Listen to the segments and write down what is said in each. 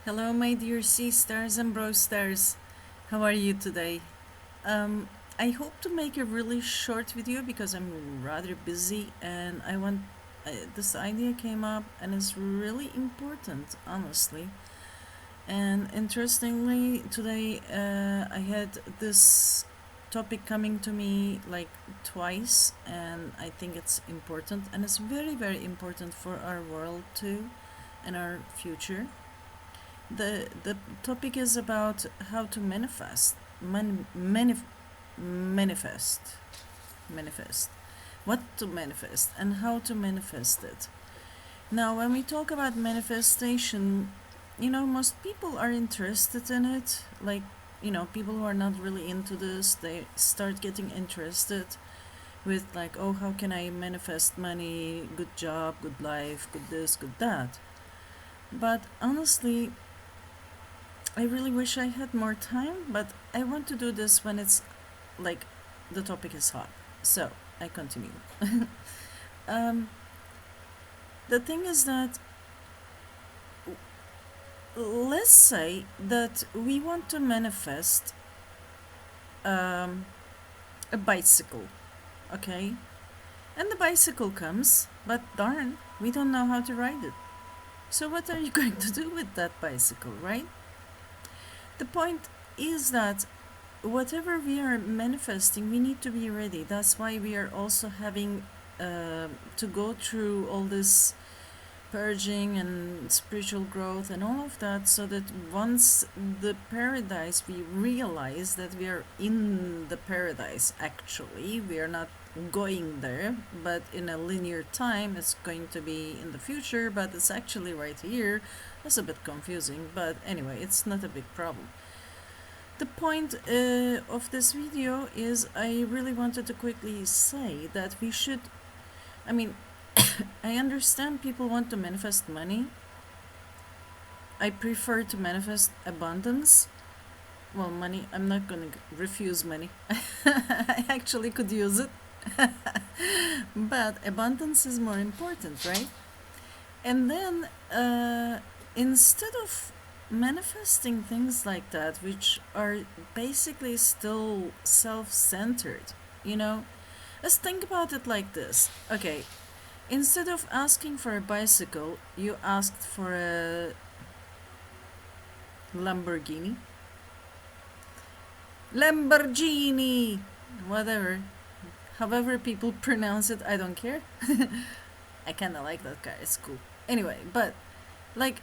Hello, my dear SiStars and BroStars. How are you today? I hope to make a really short video because I'm rather busy and I want. This idea came up and it's really important, honestly. And interestingly, today I had this topic coming to me like twice, and I think it's important and it's very, very important for our world too and our future. The topic is about how to manifest manifest manifest what to manifest and how to manifest it. Now when we talk about manifestation, most people are interested in it, like, people who are not really into this, they start getting interested with like, oh, how can I manifest money, good job, good life, good this, good that. But honestly, I really wish I had more time, but I want to do this when it's like the topic is hot. So I continue. um, the thing is that, let's say that we want to manifest um, a bicycle, okay? And the bicycle comes, but darn, we don't know how to ride it. So what are you going to do with that bicycle, right? The point is that whatever we are manifesting, we need to be ready. That's why we are also having to go through all this purging and spiritual growth and all of that, so that once the paradise, we realize that we are in the paradise. Actually, we are not going there, but in a linear time, it's going to be in the future, but it's actually right here. That's a bit confusing, but anyway, it's not a big problem. The point of this video is, I really wanted to quickly say that we should, I mean, I understand people want to manifest money. I prefer to manifest abundance. Well, money, I'm not going to refuse money. I actually could use it. But abundance is more important, right? And then, instead of manifesting things like that, which are basically still self centered, you know, let's think about it like this. Okay, instead of asking for a bicycle, you asked for a Lamborghini. Lamborghini! Whatever. However people pronounce it, I don't care. I kinda like that car, it's cool. Anyway, but, like,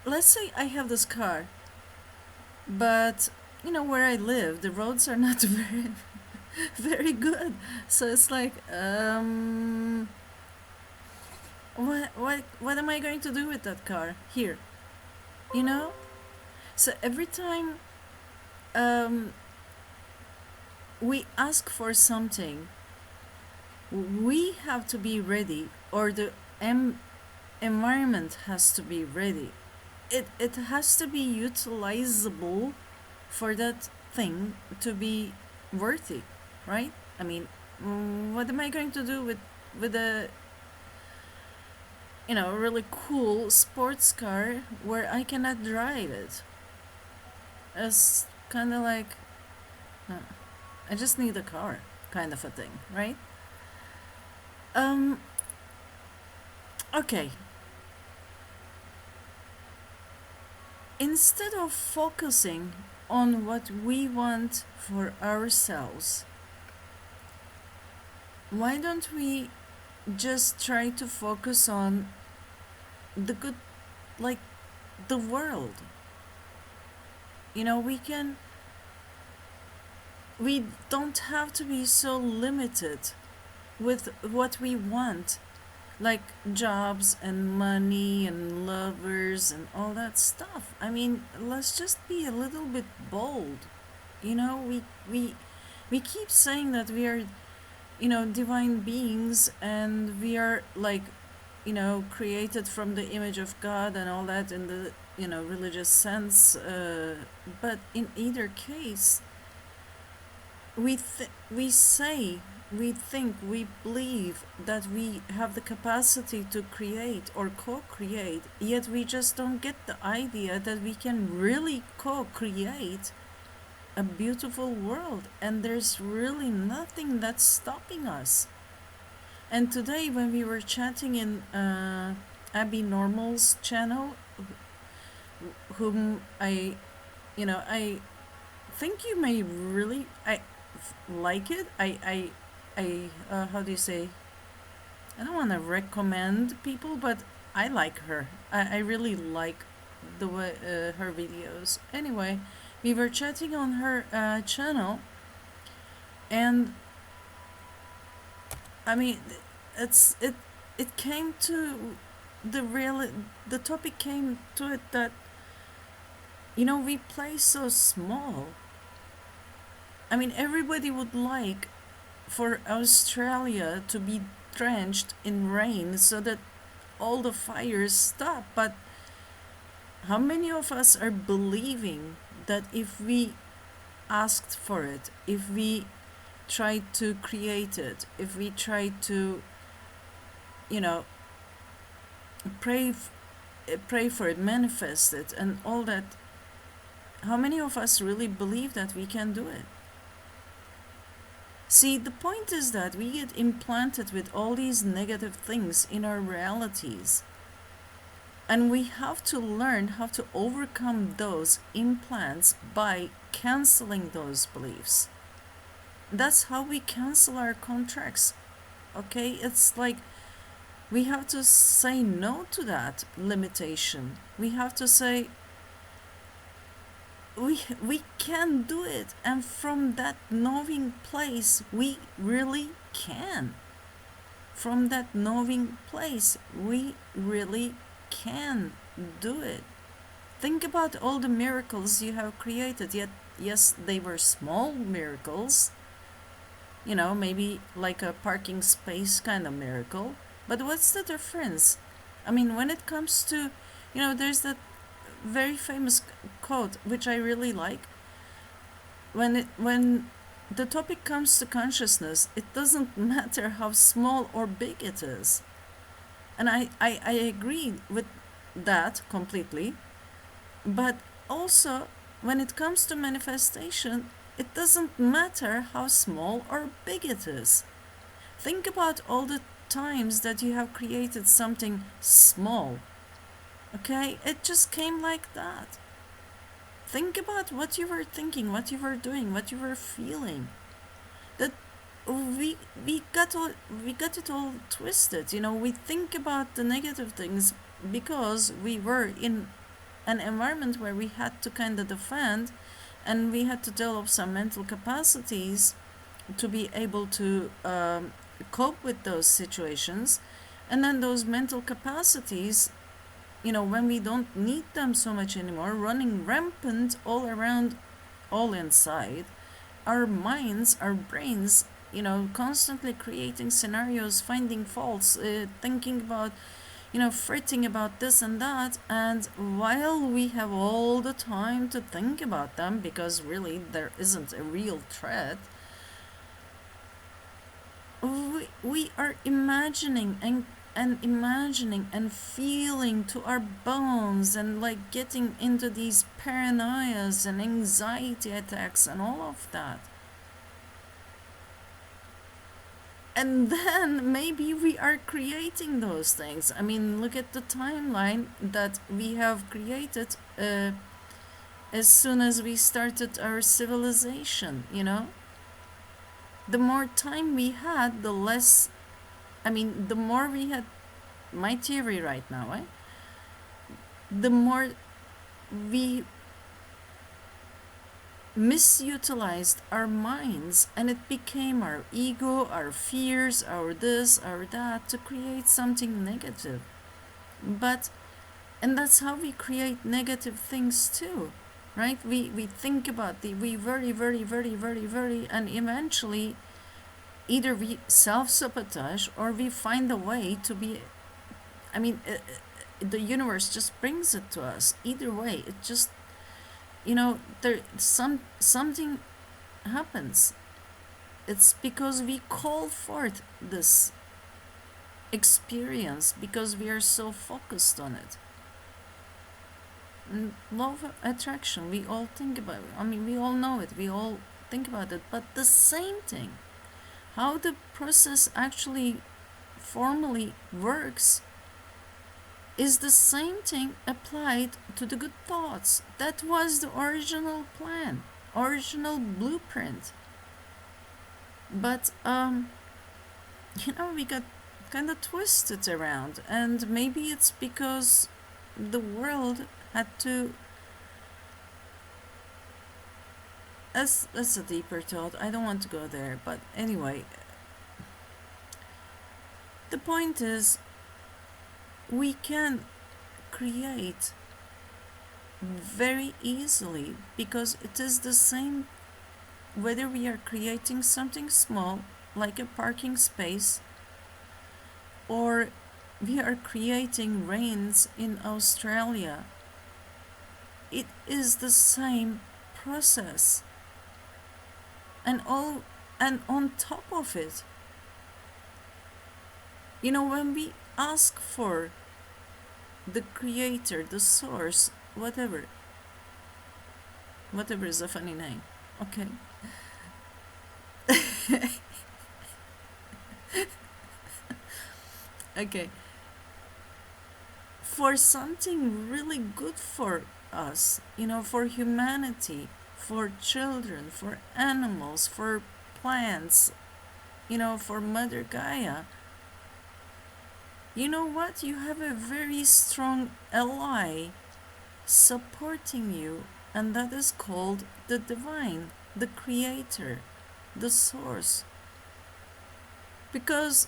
let's say I have this car, but, where I live, the roads are not very, very good. So it's like, what am I going to do with that car here? You know? So every time um, we ask for something, we have to be ready, or the environment has to be ready. It has to be utilizable for that thing to be worthy, right? I mean, what am I going to do with a really cool sports car where I cannot drive it? It's kind of like, uh, I just need a car, kind of a thing, right? Um. Okay. Instead of focusing on what we want for ourselves, why don't we just try to focus on the good, like the world? We don't have to be so limited with what we want, like jobs and money and lovers and all that stuff. I mean, let's just be a little bit bold. We keep saying that we are, divine beings, and we are like, created from the image of God and all that in the, religious sense. But in either case, we say we think, we believe that we have the capacity to create or co-create, yet we just don't get the idea that we can really co-create a beautiful world, and there's really nothing that's stopping us. And today, when we were chatting in Abby Normal's channel, whom I think you may really like it. How do you say? I don't want to recommend people, but I like her. I really like the way her videos. Anyway, we were chatting on her channel, and I mean, it's it it came to the real the topic came to it that we play so small. I mean, everybody would like for Australia to be drenched in rain so that all the fires stop, but how many of us are believing that if we asked for it, if we tried to create it, if we tried to, you know, pray, pray for it, manifest it, and all that, how many of us really believe that we can do it? See, the point is that we get implanted with all these negative things in our realities. And we have to learn how to overcome those implants by canceling those beliefs. That's how we cancel our contracts. Okay? It's like we have to say no to that limitation. We have to say, we can do it, and from that knowing place we really can. From that knowing place we really can do it. Think about all the miracles you have created, yet yes, they were small miracles, maybe like a parking space kind of miracle, but what's the difference? I mean, when it comes to, there's that very famous quote which I really like. When the topic comes to consciousness, it doesn't matter how small or big it is. And I agree with that completely. But also, when it comes to manifestation, it doesn't matter how small or big it is. Think about all the times that you have created something small. Okay? It just came like that. Think about what you were thinking, what you were doing, what you were feeling. That we got it all twisted. We think about the negative things because we were in an environment where we had to kind of defend, and we had to develop some mental capacities to be able to cope with those situations. And then those mental capacities, when we don't need them so much anymore, running rampant all around, all inside our minds, our brains, constantly creating scenarios, finding faults, thinking about, fretting about this and that. And while we have all the time to think about them, because really there isn't a real threat, we are imagining and imagining and feeling to our bones, and like getting into these paranoias and anxiety attacks and all of that. And then maybe we are creating those things. I mean, look at the timeline that we have created as soon as we started our civilization. The more time we had, the less, the more we had, my theory right now, the more we misutilized our minds, and it became our ego, our fears, our this, our that, to create something negative. And that's how we create negative things too, right? We think about we very, very, very, very, very, and eventually either we self-sabotage or we find a way to be, the universe just brings it to us. Either way, it just, there something happens. it's because we call forth this experience because we are so focused on it. Law of attraction, we all think about it. I mean, we all know it, we all think about it, but the same thing, how the process actually formally works, is the same thing applied to the good thoughts. That was the original plan, original blueprint. But we got kind of twisted around, and maybe it's because the world had to. That's a deeper thought. I don't want to go there, but anyway, the point is, we can create very easily because it is the same whether we are creating something small like a parking space or we are creating rains in Australia. It is the same process. And on top of it, when we ask for the creator, the source, whatever is a funny name, okay? Okay, for something really good for us, for humanity, for children, for animals, for plants, for Mother Gaia. You know what? You have a very strong ally supporting you, and that is called the divine, the creator, the source. Because,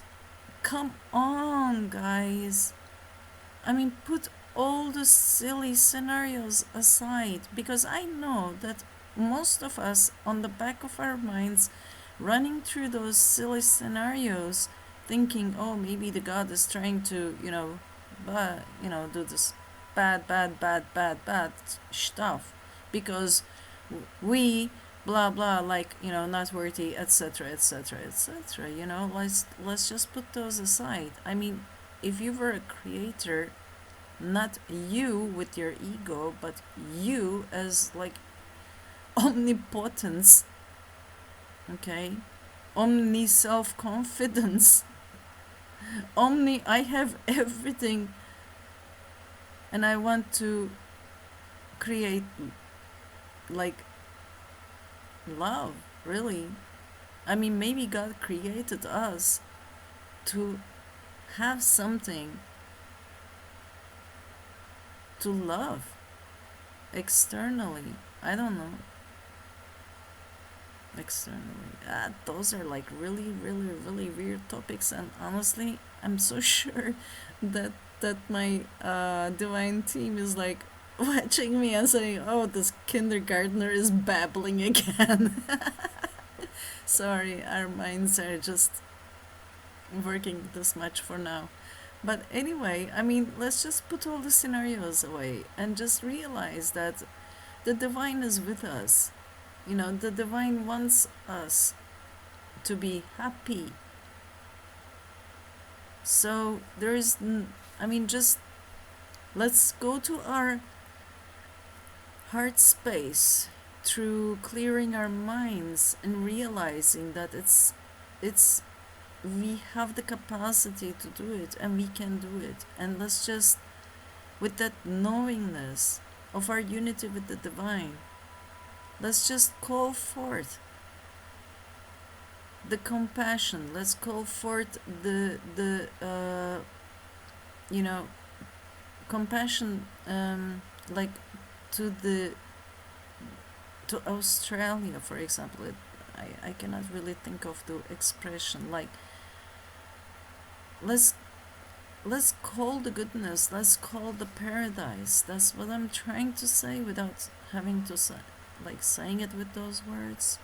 come on, guys. I mean, put all the silly scenarios aside, because I know that most of us, on the back of our minds, running through those silly scenarios, thinking, oh, maybe the God is trying to, do this bad stuff because we blah blah, like, not worthy, etc., etc., etc. Let's just put those aside. I mean, if you were a creator, not you with your ego, but you as like omnipotence, okay, omni self-confidence, omni I have everything and I want to create like love, really. I mean, maybe God created us to have something to love externally. I don't know. Externally. Those are like really, really, really weird topics, and honestly, I'm so sure that my divine team is like watching me and saying, "Oh, this kindergartner is babbling again." Sorry, our minds are just working this much for now. But anyway, I mean, let's just put all the scenarios away and just realize that the divine is with us. The divine wants us to be happy. So there is, just let's go to our heart space through clearing our minds and realizing that it's we have the capacity to do it and we can do it. And let's just, with that knowingness of our unity with the divine, let's just call forth the compassion. Let's call forth the compassion, like to Australia, for example. I cannot really think of the expression. Like, let's call the goodness. Let's call the paradise. That's what I'm trying to say without having to say, like, saying it with those words.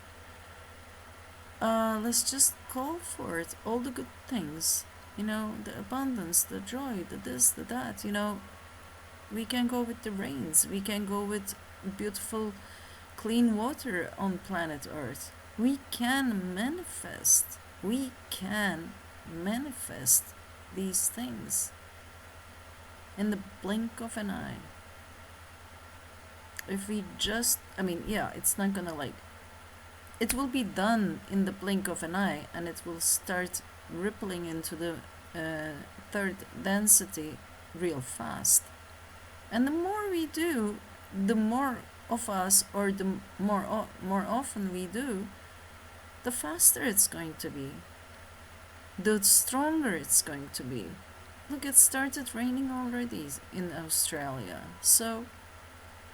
Let's just call for it, all the good things, the abundance, the joy, the this, the that, we can go with the rains, we can go with beautiful, clean water on planet Earth. We can manifest. We can manifest these things in the blink of an eye. If we just, I mean, yeah, it's not gonna like, it will be done in the blink of an eye, and it will start rippling into the third density real fast. And the more we do, the more of us, or the more often we do, the faster it's going to be, the stronger it's going to be. Look, it started raining already in Australia. So,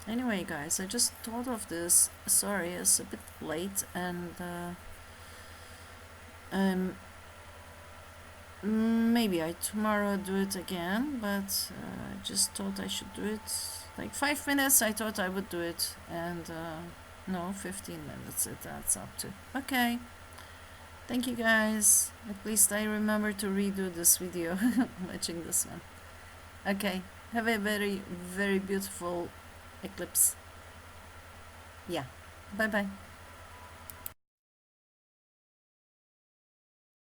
anyway, guys, I just thought of this. Sorry, it's a bit late, and maybe I tomorrow do it again, but I just thought I should do it. Like 5 minutes, I thought I would do it, and no, 15 minutes, it adds up to. Okay. Thank you, guys. At least I remember to redo this video, watching this one. Okay, have a very, very beautiful eclipse. Yeah, bye bye.